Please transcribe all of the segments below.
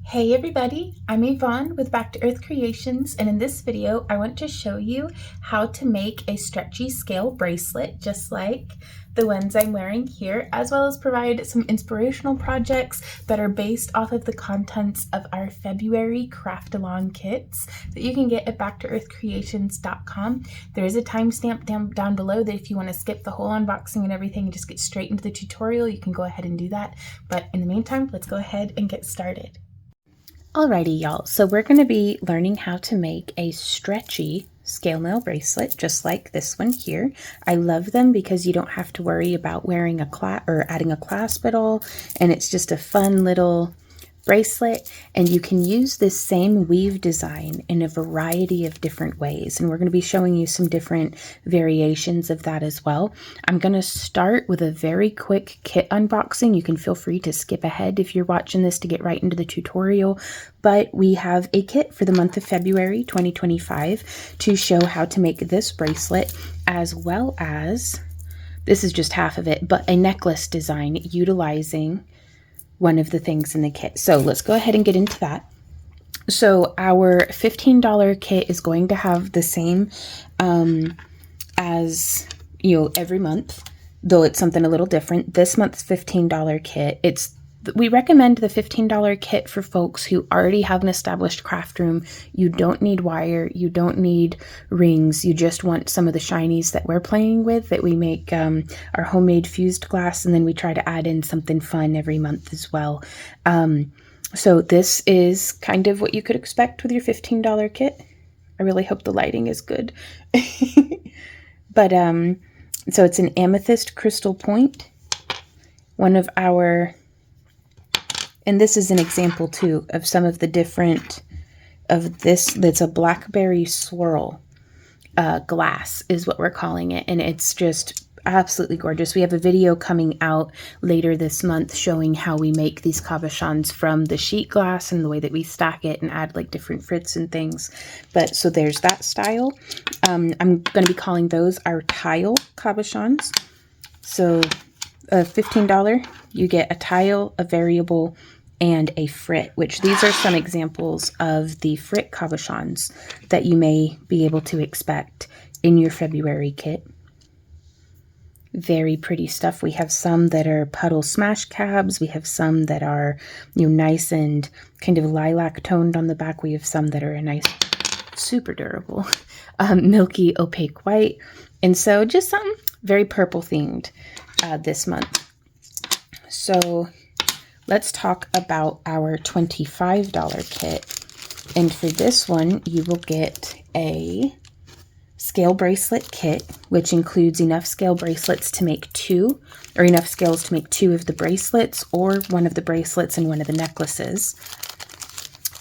Hey everybody, I'm Yvonne with Back to Earth Creations, and in this video I want to show you how to make a stretchy scale bracelet just like the ones I'm wearing here, as well as provide some inspirational projects that are based off of the contents of our February craft along kits that you can get at backtoearthcreations.com. There is a timestamp down below that if you want to skip the whole unboxing and everything and just get straight into the tutorial, you can go ahead and do that. But in the meantime, let's go ahead and get started. Alrighty, y'all, so we're going to be learning how to make a stretchy scale mail bracelet just like this one here. I love them because you don't have to worry about wearing a clasp or adding a clasp at all, and it's just a fun little bracelet, and you can use this same weave design in a variety of different ways, and we're going to be showing you some different variations of that as well. I'm going to start with a very quick kit unboxing. You can feel free to skip ahead if you're watching this to get right into the tutorial, but we have a kit for the month of February 2025 to show how to make this bracelet, as well as, this is just half of it, but a necklace design utilizing one of the things in the kit. So let's go ahead and get into that. So our $15 kit is going to have the same as, every month, though it's something a little different. This month's $15 kit, we recommend the $15 kit for folks who already have an established craft room. You don't need wire, you don't need rings, you just want some of the shinies that we're playing with, that we make our homemade fused glass, and then we try to add in something fun every month as well. So this is kind of what you could expect with your $15 kit. I really hope the lighting is good. But so it's an amethyst crystal point. One of our, and this is an example too of some of the different of this, that's a blackberry swirl glass is what we're calling it. And it's just absolutely gorgeous. We have a video coming out later this month showing how we make these cabochons from the sheet glass and the way that we stack it and add like different frits and things. But so there's that style. I'm going to be calling those our tile cabochons. So $15, you get a tile, a variable, and a frit, which these are some examples of the frit cabochons that you may be able to expect in your February kit. Very pretty stuff. We have some that are puddle smash cabs. We have some that are, nice and kind of lilac toned on the back. We have some that are a nice, super durable, milky opaque white. And so just something very purple themed this month. So let's talk about our $25 kit. And for this one, you will get a scale bracelet kit, which includes enough scale bracelets to make two, or enough scales to make two of the bracelets, or one of the bracelets and one of the necklaces.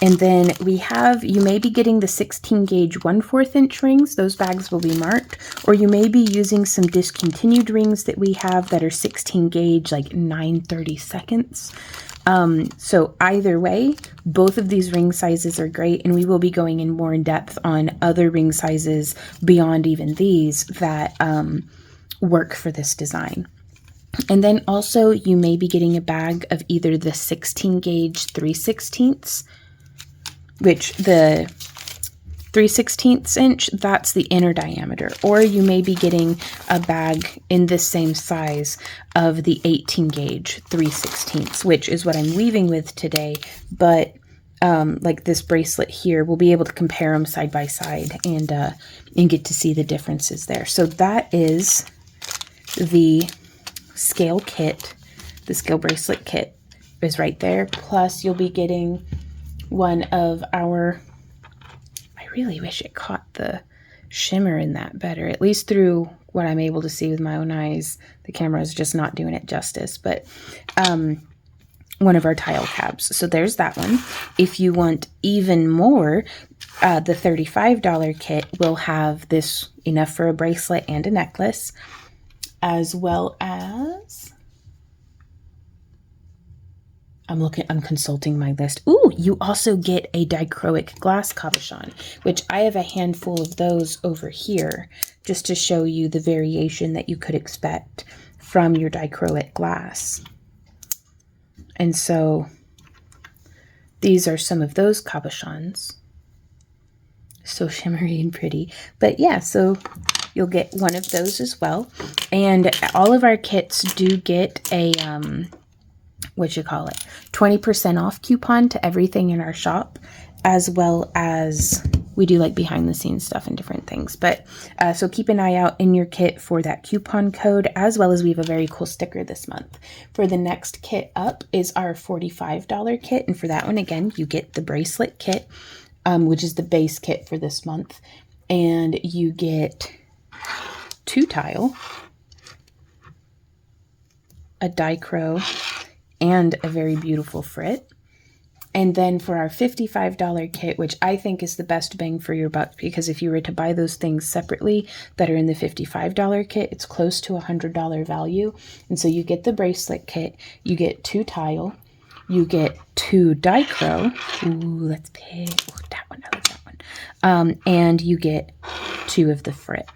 And then we have, you may be getting the 16 gauge 1/4 inch rings. Those bags will be marked, or you may be using some discontinued rings that we have that are 16 gauge, like 9/32. So either way, both of these ring sizes are great, and we will be going in more in depth on other ring sizes beyond even these that work for this design. And then also you may be getting a bag of either the 16 gauge 3/16, which the 3/16 inch, that's the inner diameter, or you may be getting a bag in this same size of the 18 gauge 3/16, which is what I'm weaving with today. But like this bracelet here, we'll be able to compare them side by side and get to see the differences there. So that is the scale kit. The scale bracelet kit is right there. Plus you'll be getting one of our, I really wish it caught the shimmer in that better, at least through what I'm able to see with my own eyes. The camera is just not doing it justice, but one of our tile cabs. So there's that one. If you want even more, the $35 kit will have this, enough for a bracelet and a necklace, as well as, I'm consulting my list. Ooh, you also get a dichroic glass cabochon, which I have a handful of those over here, just to show you the variation that you could expect from your dichroic glass. And so These are some of those cabochons. So shimmery and pretty. But yeah, so you'll get one of those as well. And all of our kits do get a, 20% off coupon to everything in our shop, as well as we do like behind the scenes stuff and different things. But so keep an eye out in your kit for that coupon code, as well as we have a very cool sticker this month. For the next kit up is our $45 kit. And for that one, again, you get the bracelet kit, which is the base kit for this month. And you get 2 tile, a dichro, and a very beautiful frit. And then for our $55 kit, which I think is the best bang for your buck, because if you were to buy those things separately that are in the $55 kit, it's close to $100 value. And so you get the bracelet kit, you get 2 tile, you get 2 dichro. Ooh, that's big. Ooh, that one, I like that one. And you get 2 of the frit.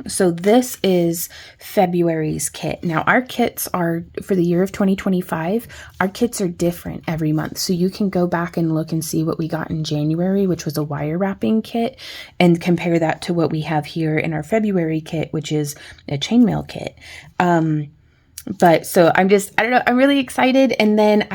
So this is February's kit. Now our kits are, for the year of 2025, our kits are different every month. So you can go back and look and see what we got in January, which was a wire wrapping kit, and compare that to what we have here in our February kit, which is a chainmail kit. But so I don't know, I'm really excited. And then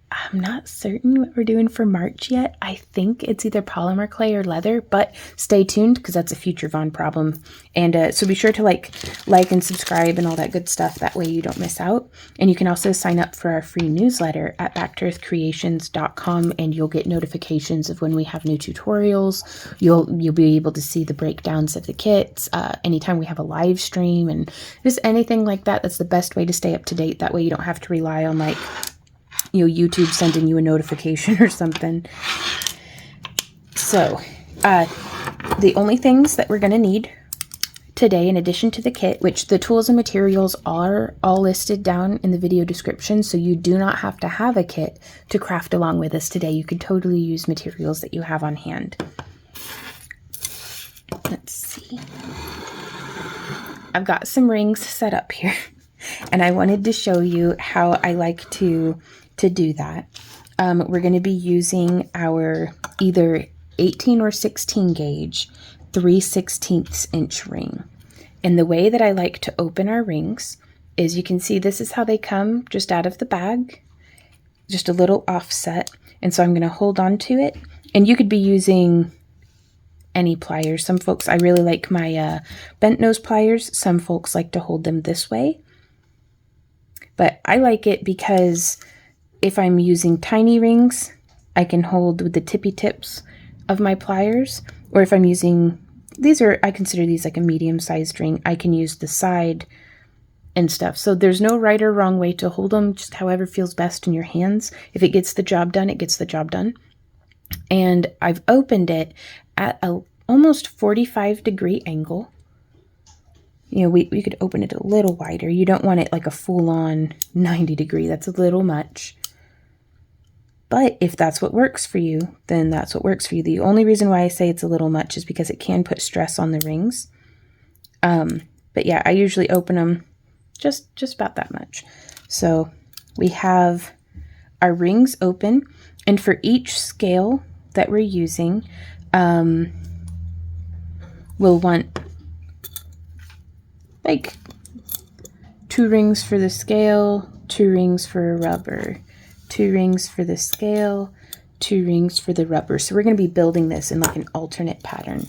I'm not certain what we're doing for March yet. I think it's either polymer clay or leather, but stay tuned because that's a future Vaughn problem. And so be sure to like and subscribe and all that good stuff. That way you don't miss out. And you can also sign up for our free newsletter at backtoearthcreations.com, and you'll get notifications of when we have new tutorials. You'll be able to see the breakdowns of the kits anytime we have a live stream and just anything like that. That's the best way to stay up to date. That way you don't have to rely on like YouTube sending you a notification or something. So the only things that we're going to need today, in addition to the kit, which the tools and materials are all listed down in the video description, so you do not have to have a kit to craft along with us today. You could totally use materials that you have on hand. Let's see. I've got some rings set up here, and I wanted to show you how I like to do that. We're going to be using our either 18 or 16 gauge 3/16 inch ring. And the way that I like to open our rings is, you can see this is how they come just out of the bag, just a little offset. And so I'm going to hold on to it, and you could be using any pliers. Some folks, I really like my bent nose pliers. Some folks like to hold them this way, but I like it because if I'm using tiny rings, I can hold with the tippy tips of my pliers. Or if I'm using, I consider these like a medium-sized ring, I can use the side and stuff. So there's no right or wrong way to hold them, just however feels best in your hands. If it gets the job done, it gets the job done. And I've opened it at a almost 45-degree angle. We could open it a little wider. You don't want it like a full-on 90-degree. That's a little much. But if that's what works for you, then that's what works for you. The only reason why I say it's a little much is because it can put stress on the rings. But yeah, I usually open them just about that much. So we have our rings open, and for each scale that we're using, we'll want like 2 rings for the scale, 2 rings for a rubber, 2 rings for the scale, 2 rings for the rubber. So we're going to be building this in like an alternate pattern.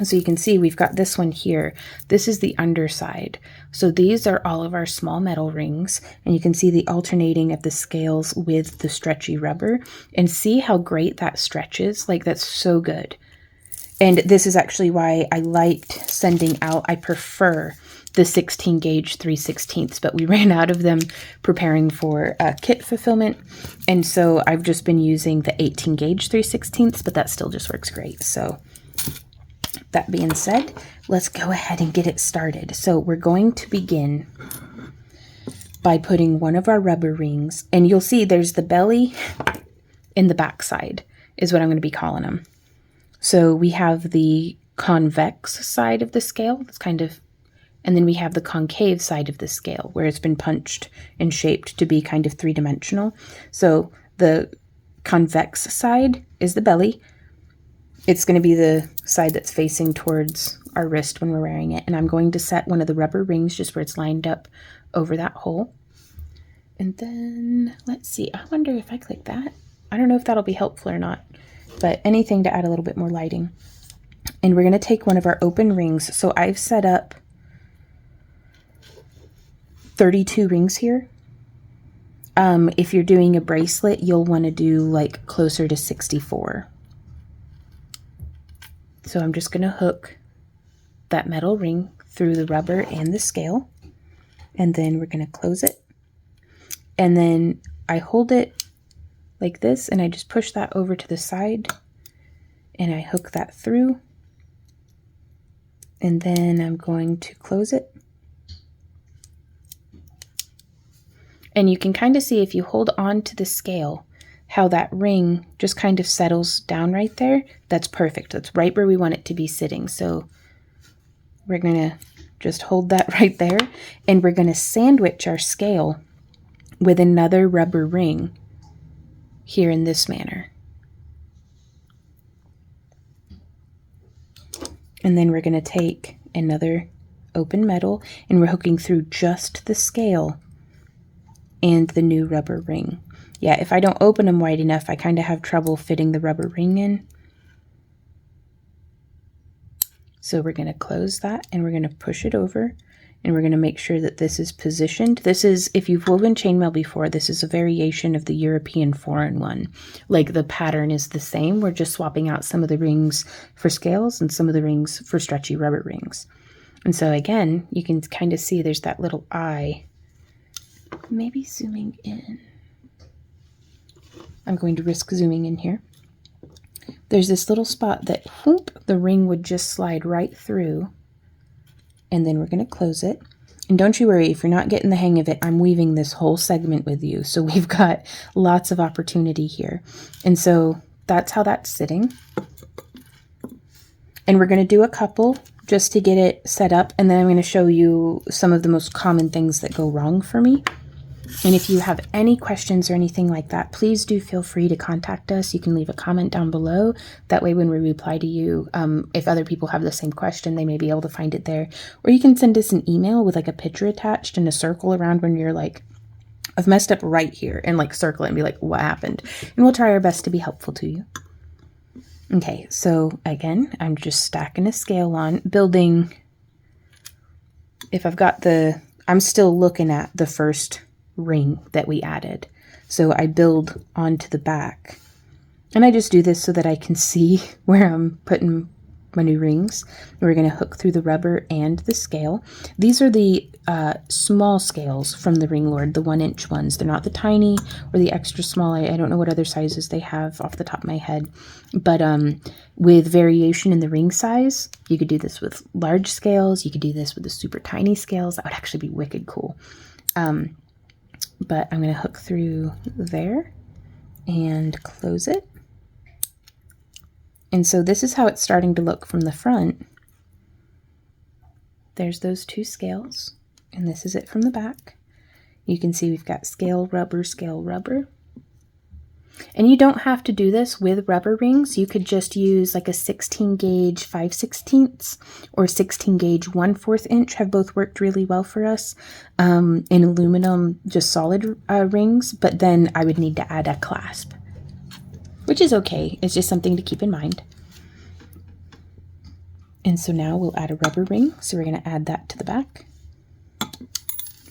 So you can see we've got this one here. This is the underside. So these are all of our small metal rings, and you can see the alternating of the scales with the stretchy rubber, and see how great that stretches. Like, that's so good. And this is actually why I liked sending out, I prefer the 16 gauge 3/16, but we ran out of them preparing for kit fulfillment. And so I've just been using the 18 gauge 3/16, but that still just works great. So that being said, let's go ahead and get it started. So we're going to begin by putting one of our rubber rings, and you'll see there's the belly and the backside is what I'm going to be calling them. So we have the convex side of the scale, that's kind of, and then we have the concave side of the scale where it's been punched and shaped to be kind of 3-dimensional. So the convex side is the belly. It's going to be the side that's facing towards our wrist when we're wearing it. And I'm going to set one of the rubber rings just where it's lined up over that hole. And then, let's see, I wonder if I click that. I don't know if that'll be helpful or not, but anything to add a little bit more lighting. And we're going to take one of our open rings. So I've set up 32 rings here. If you're doing a bracelet, you'll want to do like closer to 64. So I'm just going to hook that metal ring through the rubber and the scale. And then we're going to close it. And then I hold it like this and I just push that over to the side and I hook that through. And then I'm going to close it. And you can kind of see if you hold on to the scale, how that ring just kind of settles down right there. That's perfect. That's right where we want it to be sitting. So we're going to just hold that right there. And we're going to sandwich our scale with another rubber ring here in this manner. And then we're going to take another open metal and we're hooking through just the scale and the new rubber ring. Yeah, if I don't open them wide enough, I kind of have trouble fitting the rubber ring in. So we're going to close that and we're going to push it over and we're going to make sure that this is positioned. This is, if you've woven chainmail before, this is a variation of the European foreign one. Like the pattern is the same. We're just swapping out some of the rings for scales and some of the rings for stretchy rubber rings. And so again, you can kind of see there's that little eye. Maybe zooming in. I'm going to risk zooming in here. There's this little spot that whoop, the ring would just slide right through. And then we're going to close it. And don't you worry, if you're not getting the hang of it, I'm weaving this whole segment with you. So we've got lots of opportunity here. And so that's how that's sitting. And we're going to do a couple just to get it set up. And then I'm going to show you some of the most common things that go wrong for me. And if you have any questions or anything like that, please do feel free to contact us. You can leave a comment down below. That way when we reply to you, if other people have the same question, they may be able to find it there. Or you can send us an email with like a picture attached and a circle around when you're like, I've messed up right here, and like circle it and be like, what happened? And we'll try our best to be helpful to you. Okay, so again, I'm just stacking a scale on, building. If I've got I'm still looking at the first ring that we added. So I build onto the back. And I just do this so that I can see where I'm putting my new rings. We're going to hook through the rubber and the scale. These are the small scales from the Ring Lord, the 1-inch ones. They're not the tiny or the extra small. I don't know what other sizes they have off the top of my head. But with variation in the ring size, you could do this with large scales. You could do this with the super tiny scales. That would actually be wicked cool. But I'm going to hook through there and close it. And so this is how it's starting to look from the front. There's those two scales, and this is it from the back. You can see we've got scale, rubber, scale, rubber. And you don't have to do this with rubber rings. You could just use like a 16 gauge 5/16 or 16 gauge 1/4 inch have both worked really well for us. In aluminum, just solid rings, but then I would need to add a clasp, which is okay. It's just something to keep in mind. And so now we'll add a rubber ring. So we're going to add that to the back.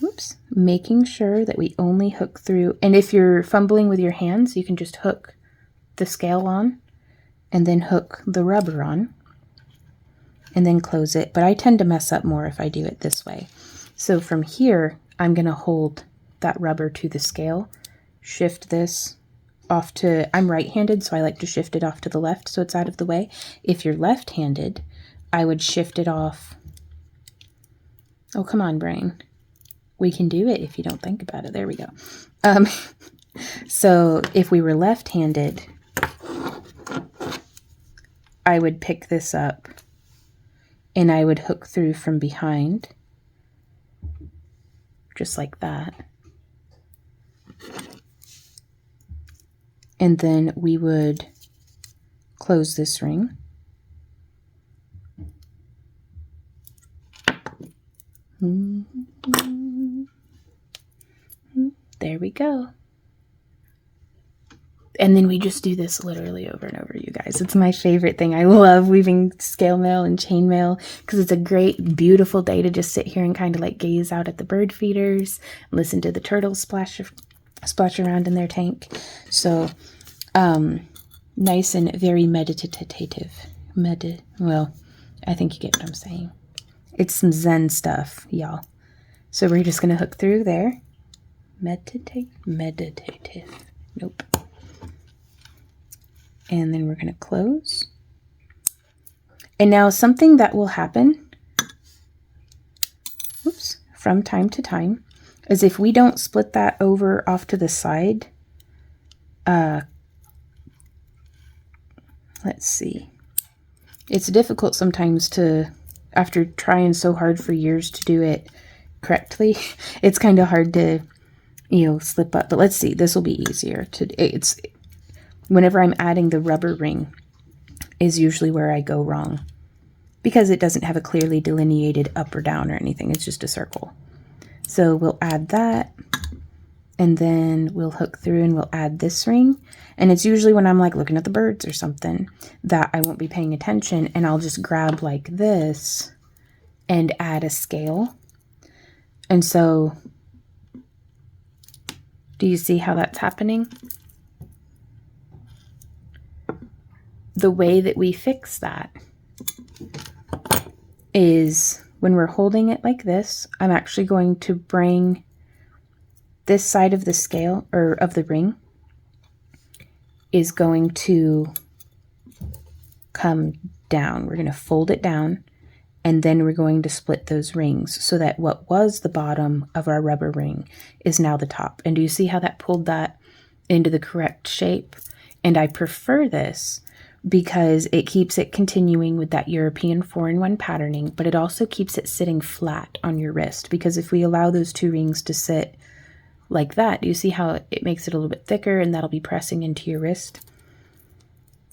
Oops. Making sure that we only hook through. And if you're fumbling with your hands, you can just hook the scale on and then hook the rubber on and then close it. But I tend to mess up more if I do it this way. So from here, I'm going to hold that rubber to the scale, shift this off to, I'm right-handed, so I like to shift it off to the left so it's out of the way. If you're left-handed, I would shift it off. Oh, come on, brain. We can do it if you don't think about it. There we go. So if we were left-handed, I would pick this up and I would hook through from behind, just like that. And then we would close this ring. There we go. And then we just do this literally over and over, you guys. It's my favorite thing. I love weaving scale mail and chain mail because it's a great, beautiful day to just sit here and kind of like gaze out at the bird feeders, listen to the turtles splash around in their tank. So, nice and very meditative. Well, I think you get what I'm saying. It's some Zen stuff, y'all. So we're just going to hook through there. Meditative. Nope. And then we're going to close. And now something that will happen, oops, from time to time, is if we don't split that over off to the side, let's see. It's difficult sometimes to, after trying so hard for years to do it correctly, it's kind of hard to, you know, slip up. But let's see, this will be easier to, whenever I'm adding the rubber ring is usually where I go wrong because it doesn't have a clearly delineated up or down or anything. It's just a circle. So we'll add that and then we'll hook through and we'll add this ring. And it's usually when I'm like looking at the birds or something that I won't be paying attention and I'll just grab like this and add a scale. And so do you see how that's happening? The way that we fix that is when we're holding it like this, I'm actually going to bring this side of the scale or of the ring is going to come down. We're going to fold it down and then we're going to split those rings so that what was the bottom of our rubber ring is now the top. And do you see how that pulled that into the correct shape? And I prefer this because it keeps it continuing with that European 4-in-1 patterning, but it also keeps it sitting flat on your wrist, because if we allow those two rings to sit like that, do you see how it makes it a little bit thicker and that'll be pressing into your wrist?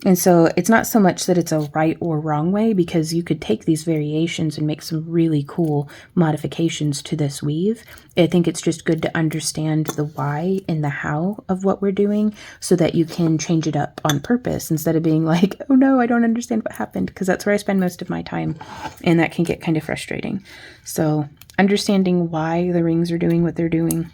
And so it's not so much that it's a right or wrong way, because you could take these variations and make some really cool modifications to this weave. I think it's just good to understand the why and the how of what we're doing so that you can change it up on purpose instead of being like, oh no, I don't understand what happened, because that's where I spend most of my time and that can get kind of frustrating. So understanding why the rings are doing what they're doing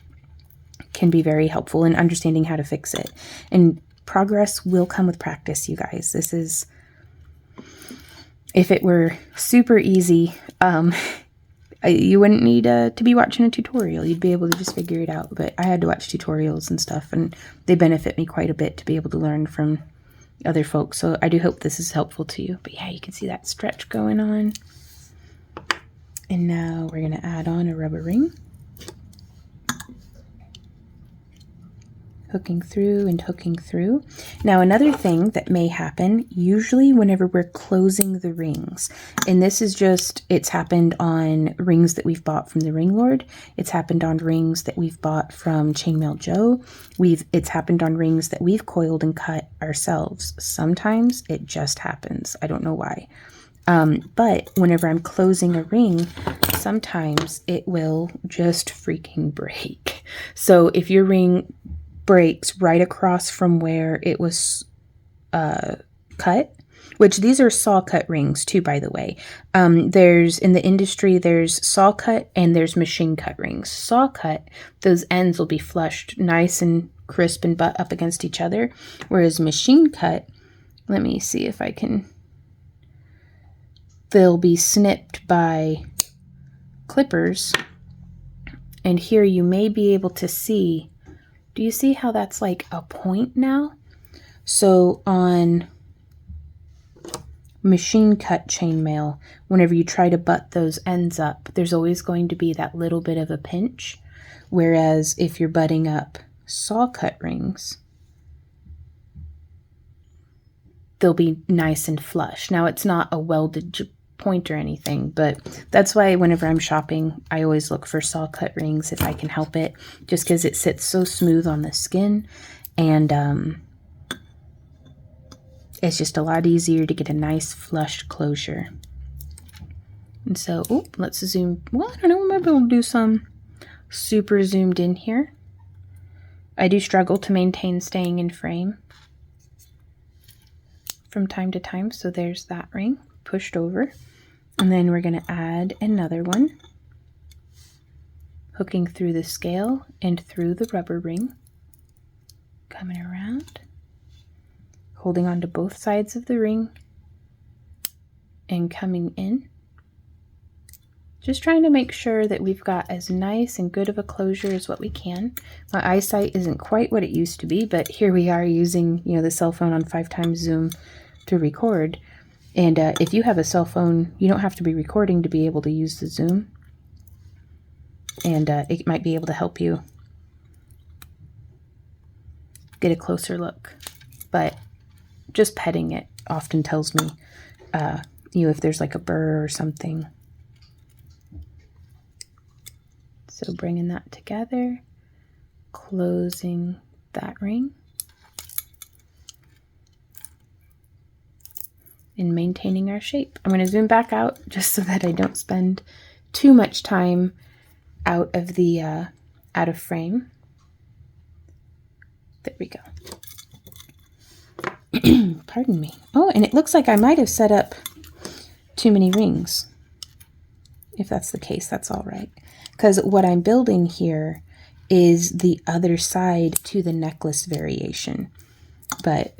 can be very helpful in understanding how to fix it. And progress will come with practice, you guys. This is, if it were super easy, you wouldn't need to be watching a tutorial. You'd be able to just figure it out. But I had to watch tutorials and stuff, and they benefit me quite a bit to be able to learn from other folks. So I do hope this is helpful to you. But yeah, you can see that stretch going on. And now we're going to add on a rubber ring. Hooking through and hooking through. Now another thing that may happen, usually whenever we're closing the rings, and this is just, it's happened on rings that we've bought from the Ring Lord, it's happened on rings that we've bought from Chainmail Joe, it's happened on rings that we've coiled and cut ourselves. Sometimes it just happens. I don't know why. But whenever I'm closing a ring, sometimes it will just freaking break. So if your ring breaks right across from where it was cut, which these are saw cut rings too, by the way. There's, in the industry, there's saw cut and there's machine cut rings. Saw cut, those ends will be flushed nice and crisp and butt up against each other, whereas machine cut, let me see if I can, they'll be snipped by clippers. And here you may be able to see, do you see how that's like a point now? So on machine cut chainmail, whenever you try to butt those ends up, there's always going to be that little bit of a pinch. Whereas if you're butting up saw cut rings, they'll be nice and flush. Now it's not a welded point or anything, but that's why whenever I'm shopping, I always look for saw cut rings if I can help it, just because it sits so smooth on the skin, and it's just a lot easier to get a nice flush closure. And so, oh, let's zoom. Well, I don't know, maybe we'll do some super zoomed in here. I do struggle to maintain staying in frame from time to time. So there's that ring pushed over. And then we're going to add another one, hooking through the scale and through the rubber ring, coming around, holding on to both sides of the ring and coming in. Just trying to make sure that we've got as nice and good of a closure as what we can. My eyesight isn't quite what it used to be, but here we are using, you know, the cell phone on 5x zoom to record. And if you have a cell phone, you don't have to be recording to be able to use the zoom. And it might be able to help you get a closer look. But just petting it often tells me, you know, if there's like a burr or something. So bringing that together, closing that ring, and maintaining our shape. I'm going to zoom back out just so that I don't spend too much time out of the out of frame. There we go. Pardon me. Oh, and it looks like I might have set up too many rings. If that's the case, that's all right. Because what I'm building here is the other side to the necklace variation. But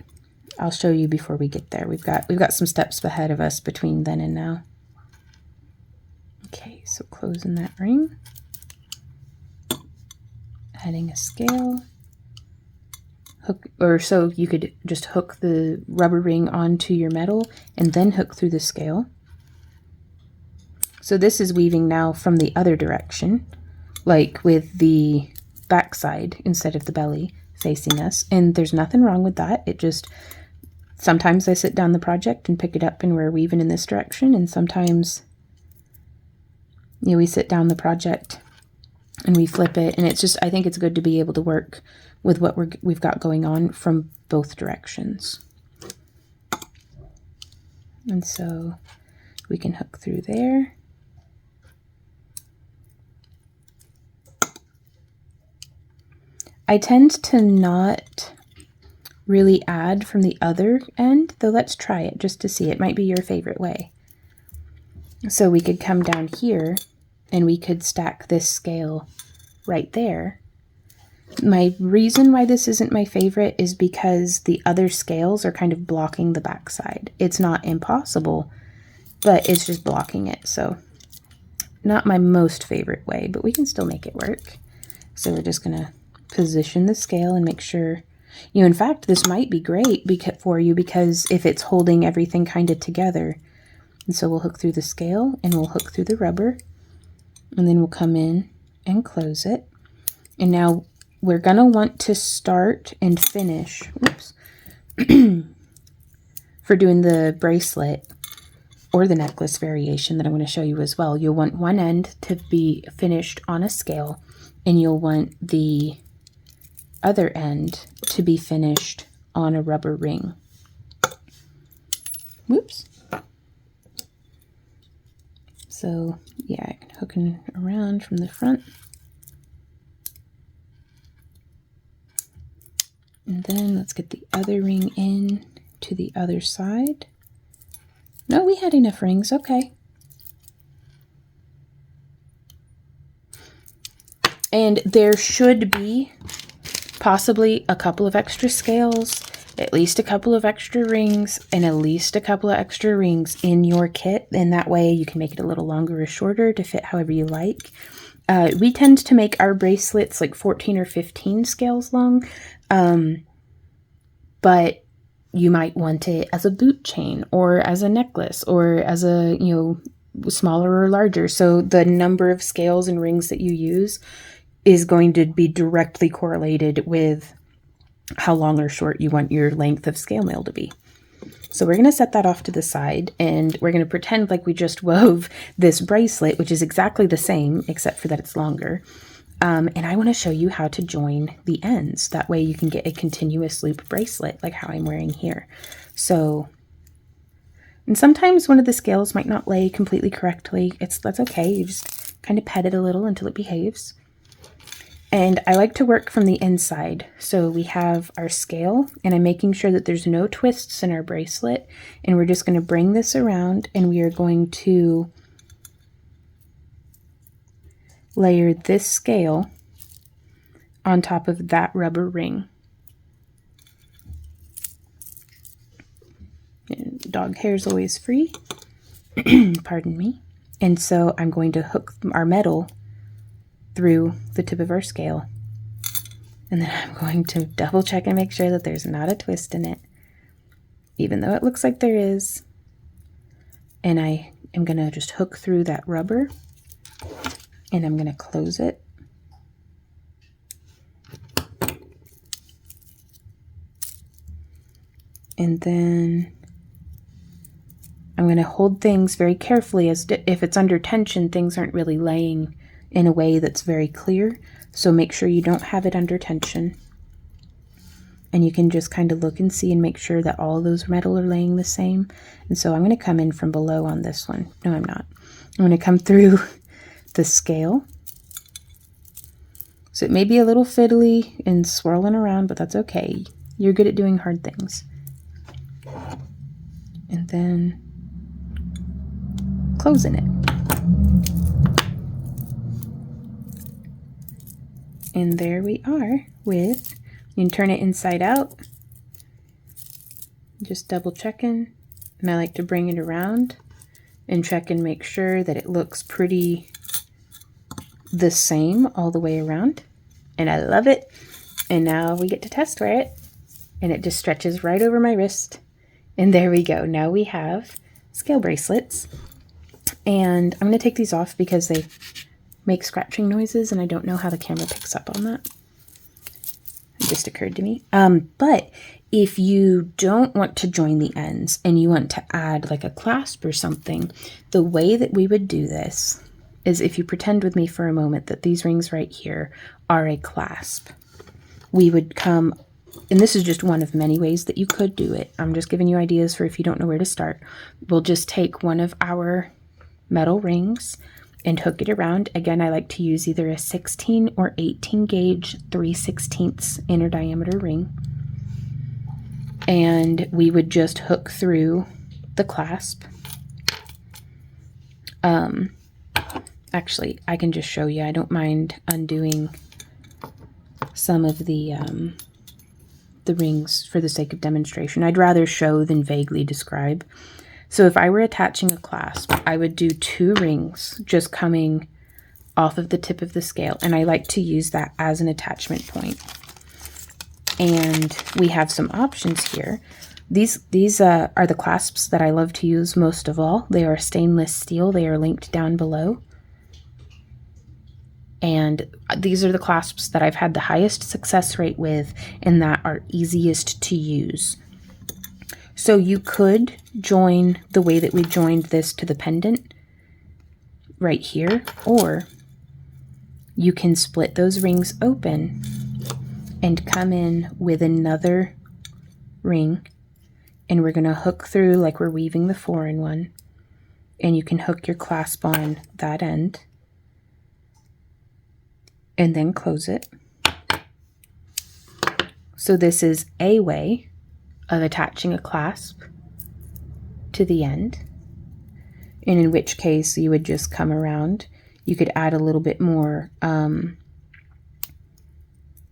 I'll show you before we get there. We've got some steps ahead of us between then and now. Okay, so closing that ring, adding a scale, hook, or so you could just hook the rubber ring onto your metal and then hook through the scale. So this is weaving now from the other direction, like with the back side instead of the belly facing us. And there's nothing wrong with that. It just, sometimes I sit down the project and pick it up and we're weaving in this direction. And sometimes, you know, we sit down the project and we flip it. And it's just, I think it's good to be able to work with what we've got going on from both directions. And so we can hook through there. I tend to not really add from the other end, though let's try it just to see. It might be your favorite way. So we could come down here and we could stack this scale right there. My reason why this isn't my favorite is because the other scales are kind of blocking the backside. It's not impossible, but it's just blocking it. So not my most favorite way, but we can still make it work. So we're just gonna position the scale and make sure, you know, in fact, this might be great for you because if it's holding everything kind of together. And so we'll hook through the scale and we'll hook through the rubber and then we'll come in and close it. And now we're going to want to start and finish, whoops, for doing the bracelet or the necklace variation that I'm going to show you as well. You'll want one end to be finished on a scale and you'll want the other end to be finished on a rubber ring. Whoops. So yeah, I can hook it around from the front. And then let's get the other ring in to the other side. No, we had enough rings, okay. And there should be possibly a couple of extra scales, at least a couple of extra rings, and at least a couple of extra rings in your kit. And that way you can make it a little longer or shorter to fit however you like. We tend to make our bracelets like 14 or 15 scales long, but you might want it as a boot chain or as a necklace or as a, you know, smaller or larger. So the number of scales and rings that you use is going to be directly correlated with how long or short you want your length of scale mail to be. So we're going to set that off to the side and we're going to pretend like we just wove this bracelet, which is exactly the same, except for that it's longer. And I want to show you how to join the ends. That way you can get a continuous loop bracelet like how I'm wearing here. So, and sometimes one of the scales might not lay completely correctly. That's okay. You just kind of pet it a little until it behaves. And I like to work from the inside. So we have our scale, and I'm making sure that there's no twists in our bracelet. And we're just going to bring this around, and we are going to layer this scale on top of that rubber ring. And dog hair is always free. Pardon me. And so I'm going to hook our metal through the tip of our scale. And then I'm going to double check and make sure that there's not a twist in it, even though it looks like there is. And I am going to just hook through that rubber, and I'm going to close it. And then I'm going to hold things very carefully, as if it's under tension, things aren't really laying in a way that's very clear. So make sure you don't have it under tension. And you can just kind of look and see and make sure that all of those metal are laying the same. And so I'm going to come in from below on this one. No, I'm not. I'm going to come through the scale. So it may be a little fiddly and swirling around, but that's okay. You're good at doing hard things. And then closing it. And there we are with, you can turn it inside out, just double checking. And I like to bring it around and check and make sure that it looks pretty the same all the way around. And I love it. And now we get to test wear it. And it just stretches right over my wrist. And there we go. Now we have scale bracelets. And I'm going to take these off because they make scratching noises, and I don't know how the camera picks up on that. It just occurred to me. But if you don't want to join the ends and you want to add like a clasp or something, the way that we would do this is, if you pretend with me for a moment that these rings right here are a clasp, we would come, and this is just one of many ways that you could do it. I'm just giving you ideas for if you don't know where to start. We'll just take one of our metal rings and hook it around. Again, I like to use either a 16 or 18 gauge 3/16 inner diameter ring. And we would just hook through the clasp. Actually, I can just show you. I don't mind undoing some of the rings for the sake of demonstration. I'd rather show than vaguely describe. So if I were attaching a clasp, I would do 2 rings just coming off of the tip of the scale. And I like to use that as an attachment point. And we have some options here. These are the clasps that I love to use most of all. They are stainless steel. They are linked down below. And these are the clasps that I've had the highest success rate with and that are easiest to use. So you could join the way that we joined this to the pendant right here, or you can split those rings open and come in with another ring, and we're going to hook through like we're weaving the 4-in-1, and you can hook your clasp on that end and then close it. So this is a way of attaching a clasp to the end, and in which case you would just come around. You could add a little bit more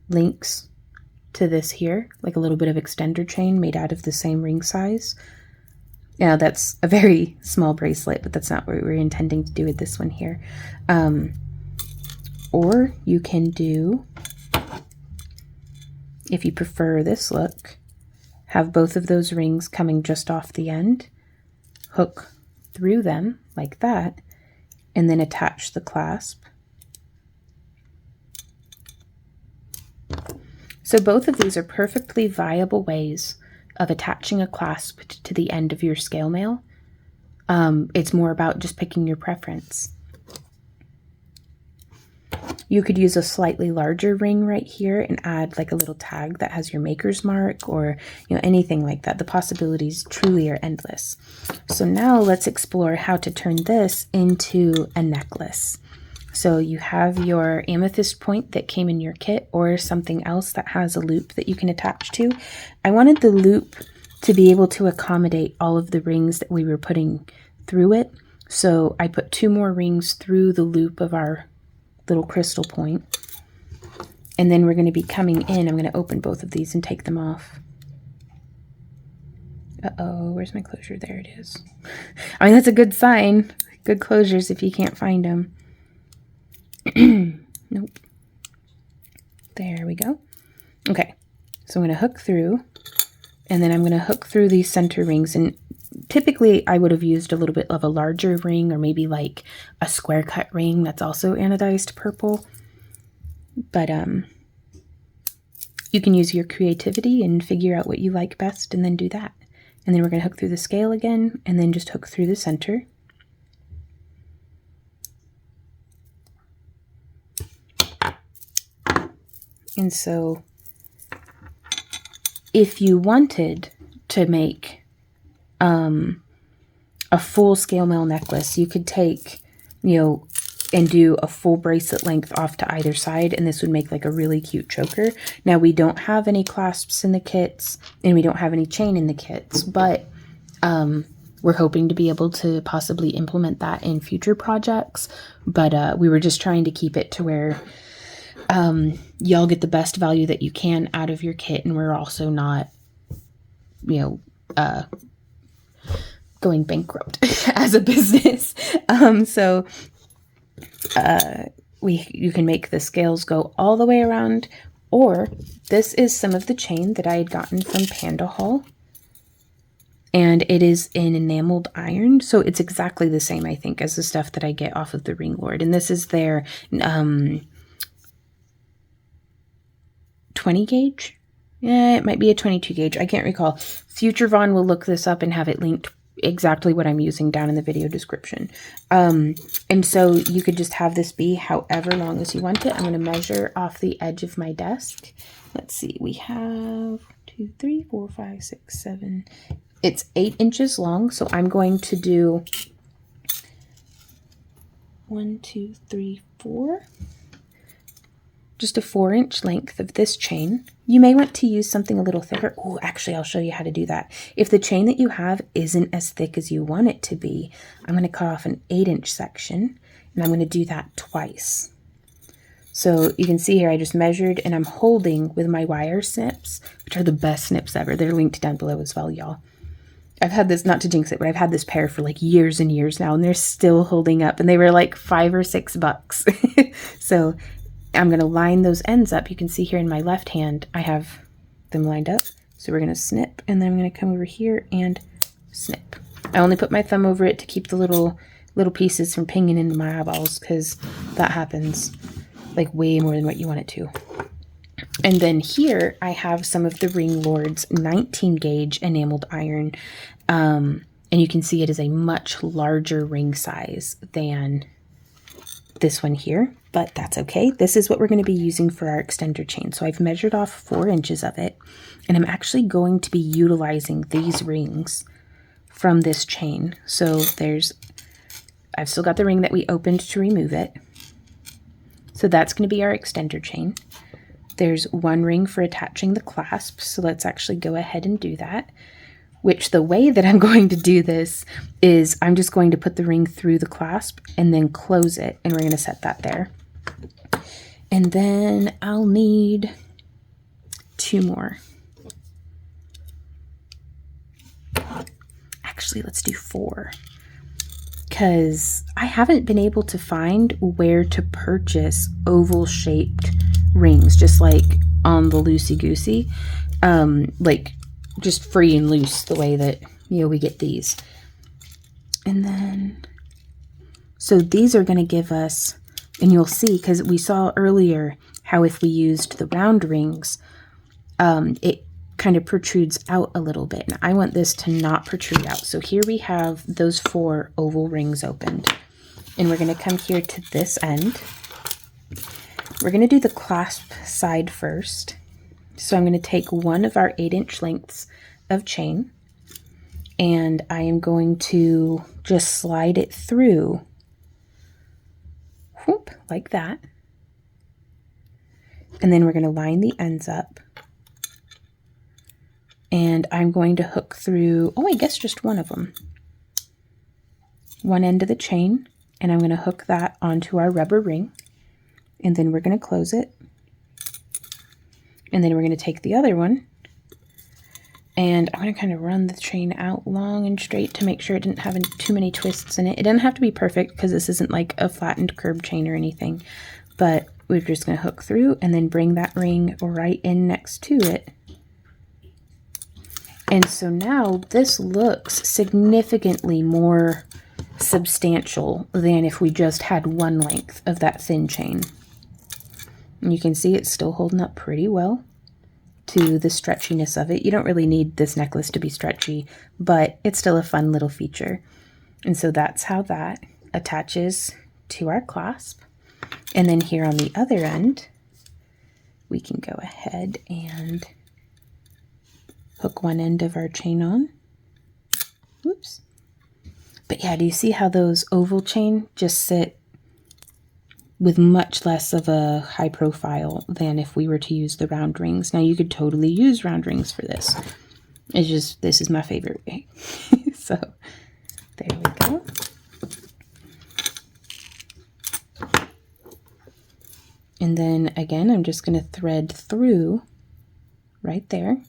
links to this here, like a little bit of extender chain made out of the same ring size. Now that's a very small bracelet, but that's not what we're intending to do with this one here. Or you can do, if you prefer this look, have both of those rings coming just off the end, hook through them like that, and then attach the clasp. So both of these are perfectly viable ways of attaching a clasp to the end of your scale mail. It's more about just picking your preference. You could use a slightly larger ring right here and add like a little tag that has your maker's mark, or anything like that. The possibilities truly are endless. So now let's explore how to turn this into a necklace. So you have your amethyst point that came in your kit, or something else that has a loop that you can attach to. I wanted the loop to be able to accommodate all of the rings that we were putting through it. So I put 2 more rings through the loop of our little crystal point. And then we're going to be coming in. I'm going to open both of these and take them off. Uh-oh, where's my closure? There it is. I mean, that's a good sign. Good closures if you can't find them. Nope. There we go. Okay, so I'm going to hook through, and then I'm going to hook through these center rings. And typically I would have used a little bit of a larger ring, or maybe like a square cut ring that's also anodized purple. But you can use your creativity and figure out what you like best and then do that. And then we're going to hook through the scale again, and then just hook through the center. And so if you wanted to make a full scale mail necklace, you could take, and do a full bracelet length off to either side, and this would make like a really cute choker. Now, we don't have any clasps in the kits, and we don't have any chain in the kits, but we're hoping to be able to possibly implement that in future projects. But we were just trying to keep it to where y'all get the best value that you can out of your kit, and we're also not, going bankrupt as a business. You can make the scales go all the way around, or this is some of the chain that I had gotten from Panda Haul, and it is in enameled iron, so it's exactly the same, I think, as the stuff that I get off of the Ring Lord. And this is their 20 gauge. Yeah, it might be a 22 gauge. I can't recall. Future Vaughn will look this up and have it linked exactly what I'm using down in the video description. And so you could just have this be however long as you want it. I'm going to measure off the edge of my desk. Let's see. We have 2, 3, 4, 5, 6, 7. It's 8 inches long. So I'm going to do 1, 2, 3, 4. Just a 4-inch length of this chain. You may want to use something a little thicker. Oh, actually, I'll show you how to do that. If the chain that you have isn't as thick as you want it to be, I'm going to cut off an 8-inch section, and I'm going to do that twice. So you can see here, I just measured, and I'm holding with my wire snips, which are the best snips ever. They're linked down below as well, y'all. I've had this, not to jinx it, but I've had this pair for like years and years now, and they're still holding up, and they were like $5 or $6. So I'm going to line those ends up. You can see here in my left hand, I have them lined up. So we're going to snip, and then I'm going to come over here and snip. I only put my thumb over it to keep the little pieces from pinging into my eyeballs, because that happens like way more than what you want it to. And then here I have some of the Ring Lord's 19 gauge enameled iron. And you can see it is a much larger ring size than this one here, but that's okay. This is what we're going to be using for our extender chain. So I've measured off 4 inches of it, and I'm actually going to be utilizing these rings from this chain. So I've still got the ring that we opened to remove it. So that's going to be our extender chain. There's 1 ring for attaching the clasp. So let's actually go ahead and do that. Which the way that I'm going to do this is I'm just going to put the ring through the clasp and then close it, and we're going to set that there. And then I'll need 2 more. Actually, let's do 4, because I haven't been able to find where to purchase oval shaped rings, just like on the Loosey Goosey, like just free and loose, the way that we get these. And then so these are going to give us, and you'll see, because we saw earlier how if we used the round rings, it kind of protrudes out a little bit, and I want this to not protrude out. So here we have those 4 oval rings opened, and we're going to come here to this end, we're going to do the clasp side first. So I'm going to take one of our 8-inch lengths of chain, and I am going to just slide it through, whoop, like that. And then we're going to line the ends up. And I'm going to hook through, oh, I guess just one of them. One end of the chain, and I'm going to hook that onto our rubber ring. And then we're going to close it. And then we're going to take the other one. And I'm going to kind of run the chain out long and straight to make sure it didn't have too many twists in it. It doesn't have to be perfect because this isn't like a flattened curb chain or anything. But we're just going to hook through and then bring that ring right in next to it. And so now this looks significantly more substantial than if we just had one length of that thin chain. And you can see it's still holding up pretty well to the stretchiness of it. You don't really need this necklace to be stretchy, but it's still a fun little feature. And so that's how that attaches to our clasp. And then here on the other end, we can go ahead and hook one end of our chain on. Whoops. But yeah, do you see how those oval chain just sit with much less of a high profile than if we were to use the round rings? Now you could totally use round rings for this. It's just, this is my favorite way. So there we go. And then again, I'm just going to thread through right there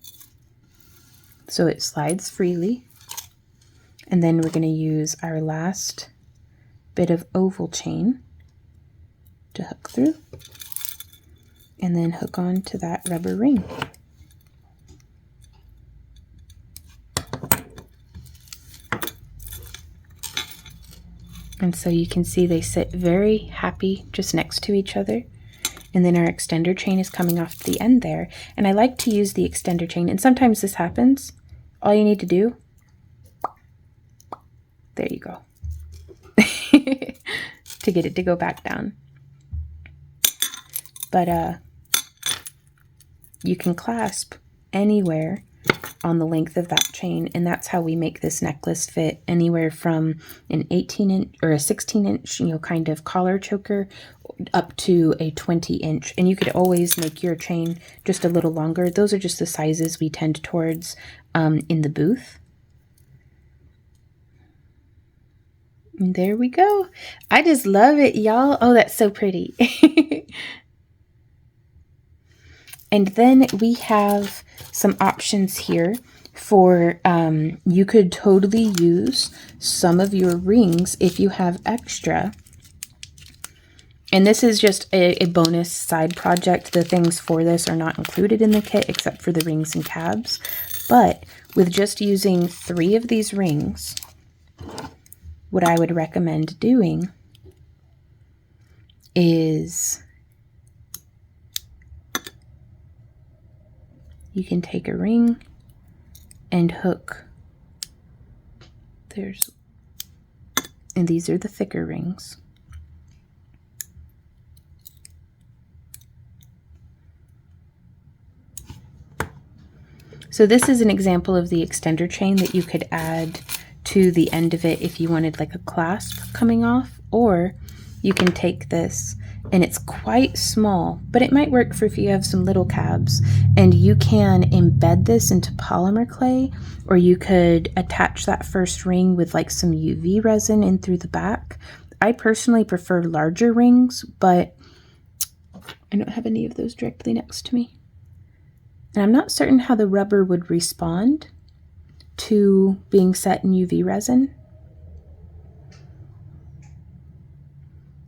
so it slides freely. And then we're going to use our last bit of oval chain to hook through and then hook on to that rubber ring. And so you can see they sit very happy just next to each other. And then our extender chain is coming off the end there. And I like to use the extender chain, and sometimes this happens. All you need to do, there you go, to get it to go back down. But you can clasp anywhere on the length of that chain, and that's how we make this necklace fit anywhere from an 18-inch or a 16-inch, you know, kind of collar choker up to a 20-inch. And you could always make your chain just a little longer. Those are just the sizes we tend towards in the booth. And there we go. I just love it, y'all. Oh, that's so pretty. And then we have some options here for, you could totally use some of your rings if you have extra. And this is just a bonus side project. The things for this are not included in the kit except for the rings and cabs. But with just using 3 of these rings, what I would recommend doing is you can take a ring and hook, and these are the thicker rings. So this is an example of the extender chain that you could add to the end of it if you wanted like a clasp coming off, or you can take this, and it's quite small, but it might work for if you have some little cabs, and you can embed this into polymer clay, or you could attach that first ring with like some UV resin in through the back. I personally prefer larger rings, but I don't have any of those directly next to me. And I'm not certain how the rubber would respond to being set in UV resin.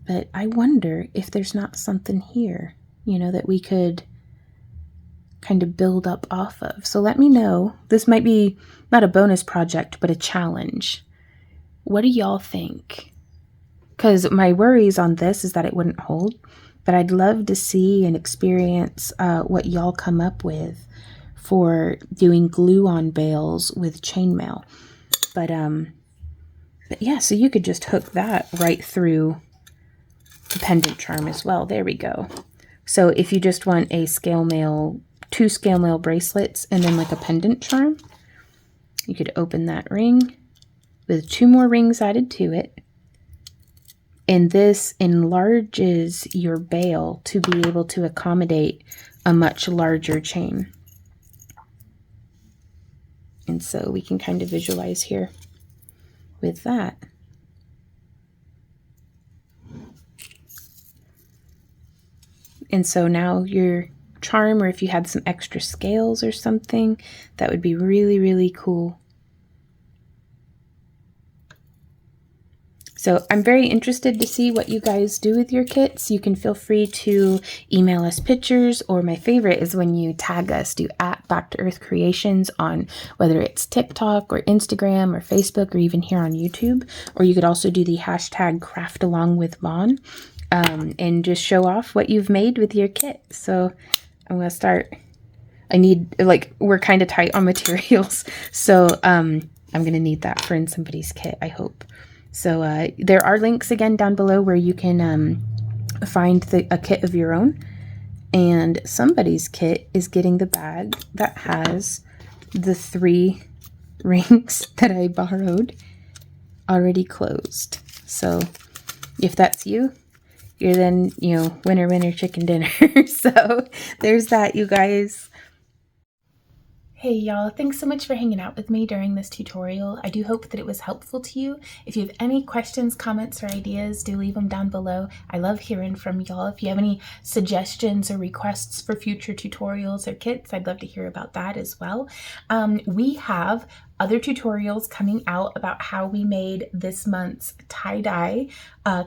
But I wonder if there's not something here, you know, that we could kind of build up off of. So let me know. This might be not a bonus project, but a challenge. What do y'all think? Because my worries on this is that it wouldn't hold, but I'd love to see and experience what y'all come up with for doing glue-on bails with chainmail. But yeah, so you could just hook that right through the pendant charm as well. There we go. So if you just want a scale mail, 2 scale mail bracelets and then like a pendant charm, you could open that ring with 2 more rings added to it. And this enlarges your bail to be able to accommodate a much larger chain. And so we can kind of visualize here with that. And so now your charm, or if you had some extra scales or something, that would be really, really cool. So I'm very interested to see what you guys do with your kits. You can feel free to email us pictures, or my favorite is when you tag us, do @BackToEarthCreations on whether it's TikTok or Instagram or Facebook or even here on YouTube. Or you could also do the hashtag #CraftAlongWithVon and just show off what you've made with your kit. So I'm going to start. I need, like, we're kind of tight on materials. So I'm going to need that for in somebody's kit, I hope. So there are links again down below where you can find a kit of your own. And somebody's kit is getting the bag that has the 3 rings that I borrowed already closed. So if that's you, you're then, you know, winner, winner, chicken dinner. So there's that, you guys. Hey y'all, thanks so much for hanging out with me during this tutorial. I do hope that it was helpful to you. If you have any questions, comments, or ideas, do leave them down below. I love hearing from y'all. If you have any suggestions or requests for future tutorials or kits, I'd love to hear about that as well. We have other tutorials coming out about how we made this month's tie-dye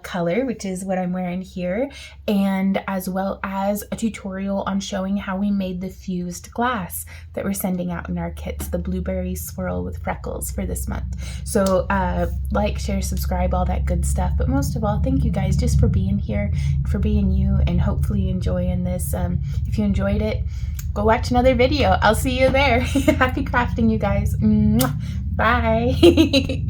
color, which is what I'm wearing here, and as well as a tutorial on showing how we made the fused glass that we're sending out in our kits, the blueberry swirl with freckles for this month. So like, share, subscribe, all that good stuff. But most of all, thank you guys just for being here, for being you, and hopefully enjoying this. If you enjoyed it, go watch another video. I'll see you there. Happy crafting, you guys. Bye.